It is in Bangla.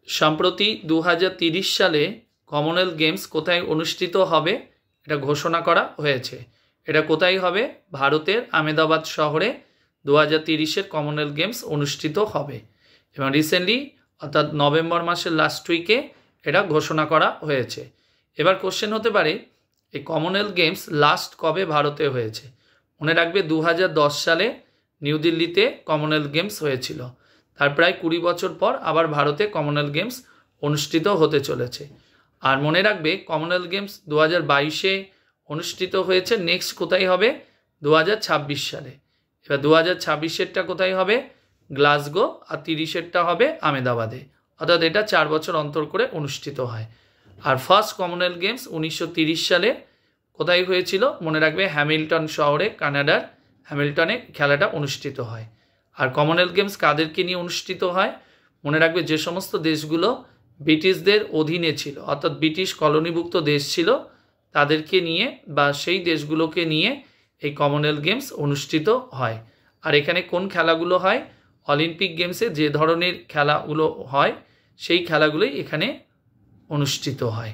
সম্প্রতি 2030 সালে কমনওয়েলথ গেমস কোথায় অনুষ্ঠিত হবে এটা ঘোষণা করা হয়েছে। এটা কোথায় হবে? ভারতের আহমেদাবাদ শহরে 2030-এর কমনওয়েলথ গেমস অনুষ্ঠিত হবে এবং রিসেন্টলি অর্থাৎ নভেম্বর মাসের লাস্ট উইকে এটা ঘোষণা করা হয়েছে। এবার কোশ্চেন হতে পারে এই কমনওয়েলথ গেমস লাস্ট কবে ভারতে হয়েছে? মনে রাখবে 2010 সালে নিউ দিল্লিতে কমনওয়েলথ গেমস হয়েছিল। তার প্রায় 20 বছর পর আবার ভারতে কমনওয়েলথ গেমস অনুষ্ঠিত হতে চলেছে। আর মনে রাখবে কমনওয়েলথ গেমস 2022-এ অনুষ্ঠিত হয়েছে, নেক্সট কোথায় হবে? 2026 সালে। এবার 2026-এরটা কোথায় হবে? গ্লাসগো, আর 30-এরটা হবে আহমেদাবাদে। অর্থাৎ এটা 4 বছর অন্তর করে অনুষ্ঠিত হয়। আর ফার্স্ট কমনওয়েলথ গেমস 1930 সালে কোথায় হয়েছিল? মনে রাখবে হ্যামিল্টন শহরে, কানাডার হ্যামিল্টনে খেলাটা অনুষ্ঠিত হয়। আর কমনওয়েলথ গেমস কাদেরকে নিয়ে অনুষ্ঠিত হয়? মনে রাখবে যে সমস্ত দেশগুলো ব্রিটিশদের অধীনে ছিল, অর্থাৎ ব্রিটিশ কলোনিভুক্ত দেশ ছিল, তাদেরকে নিয়ে বা সেই দেশগুলোকে নিয়ে এই কমনওয়েলথ গেমস অনুষ্ঠিত হয়। আর এখানে কোন খেলাগুলো হয়? অলিম্পিক গেমসে যে ধরনের খেলাগুলো হয় সেই খেলাগুলোই এখানে অনুষ্ঠিত হয়।